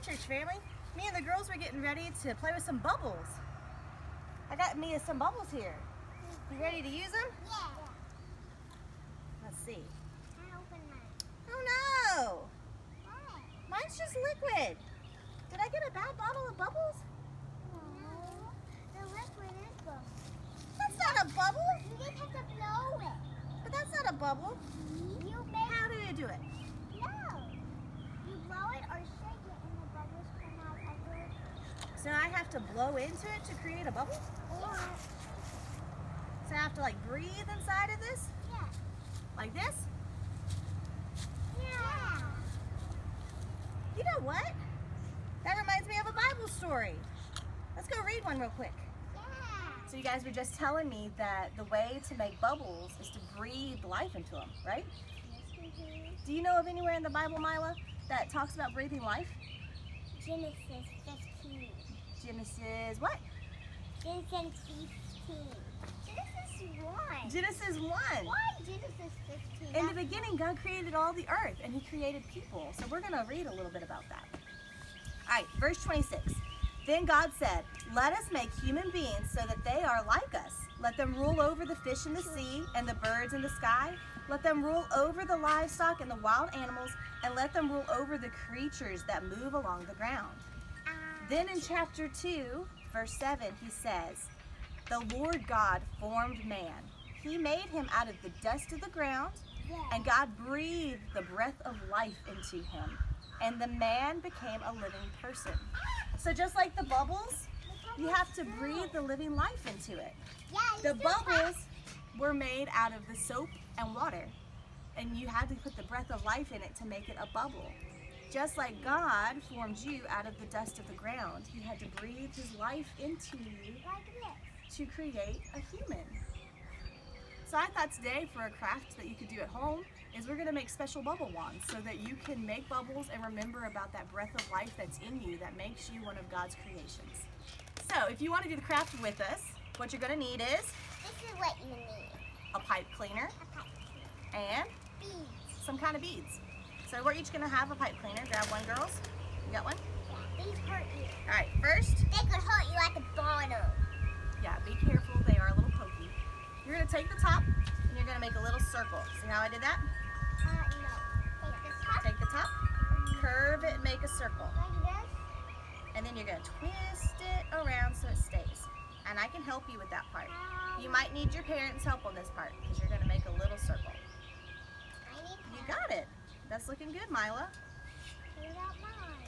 church family. Me and the girls were getting ready to play with some bubbles. I got me some bubbles here. You ready to use them? Yeah. Let's see. I open mine. Oh no! Why? Mine's just liquid. Did I get a bad bottle of bubbles? No. The liquid is bubble. That's not a bubble. You just have to blow it. But that's not a bubble. You make How do you do it? no. You blow it or shake it and the bubbles come out of it. So I have to blow into it to create a bubble? Or So I have to like breathe inside of this? yeah. Like this? Yeah. You know what? That reminds me of a Bible story. Let's go read one real quick. Yeah. So you guys were just telling me that the way to make bubbles is to breathe life into them, right? Yes, we do. Do you know of anywhere in the Bible, Mila, that talks about breathing life? Genesis 15. Genesis what? Genesis 15. Genesis 1. Genesis 1. Why Genesis 15? In the beginning, God created all the earth and He created people. So we're going to read a little bit about that. All right, verse 26. Then God said, "Let us make human beings so that they are like us. Let them rule over the fish in the sea and the birds in the sky. Let them rule over the livestock and the wild animals, and let them rule over the creatures that move along the ground." Then in chapter 2, verse 7, he says, "The Lord God formed man. He made him out of the dust of the ground, and God breathed the breath of life into him, and the man became a living person." So just like the bubbles, you have to breathe the living life into it. The bubbles were made out of the soap and water, and you had to put the breath of life in it to make it a bubble. Just like God formed you out of the dust of the ground, He had to breathe His life into you Like this. to create a human. So I thought today for a craft that you could do at home is we're going to make special bubble wands so that you can make bubbles and remember about that breath of life that's in you that makes you one of God's creations. So if you want to do the craft with us, what you're going to need is This is what you need. a pipe cleaner A pipe. and Beads. some kind of beads. So we're each going to have a pipe cleaner. Grab one, girls. You got one? Yeah. These hurt you. All right, first, They could hurt you at the bottom. yeah, be careful. They are a little pokey. You're going to take the top and you're going to make a little circle. See how I did that? No. Take this top. Take the top, curve it, and make a circle. Like this. And then you're going to twist it around so it stays. And I can help you with that part. You might need your parents' help on this part because you're going to make a little circle. I need You got it. That's looking good, Mila. What about mine?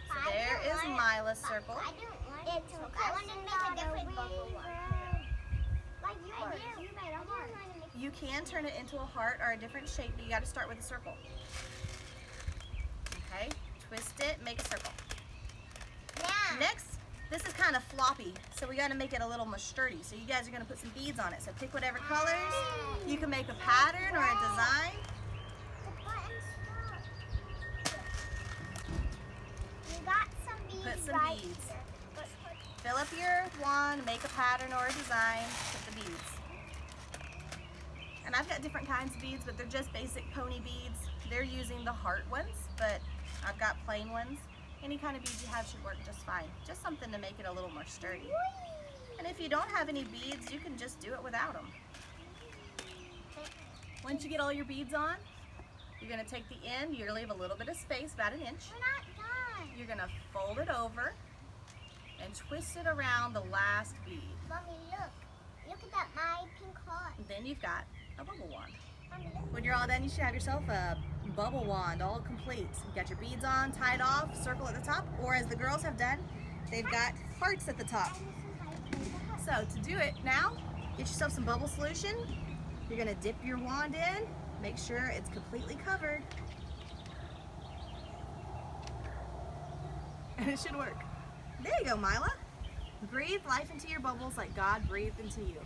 So there is Mila's circle. I don't want it to. I want to make a different bubble one. Like yours. You made a heart. You can turn it into a heart or a different shape, but you got to start with a circle. Okay, twist it, make a circle. Now. Next, this is kind of floppy, so we got to make it a little more sturdy. So you guys are going to put some beads on it. So pick whatever colors. You can make a pattern or a design. The button stopped. You got some beads. Put some right beads. here. Fill up your wand, make a pattern or a design, put the beads. And I've got different kinds of beads, but they're just basic pony beads. They're using the heart ones, but I've got plain ones. Any kind of beads you have should work just fine. Just something to make it a little more sturdy. And if you don't have any beads, you can just do it without them. Once you get all your beads on, you're going to take the end, you're going to leave a little bit of space, about an inch. We're not done. You're going to fold it over and twist it around the last bead. Mommy, look. Look at that, my pink heart. And then you've got a bubble wand. Mommy, look. When you're all done, you should have yourself a bubble wand all complete. You got your beads on, tied off, circle at the top, or as the girls have done, they've got hearts at the top. So to do it now, get yourself some bubble solution. You're gonna dip your wand in, make sure it's completely covered. And it should work. There you go, Mila. Breathe life into your bubbles like God breathed into you.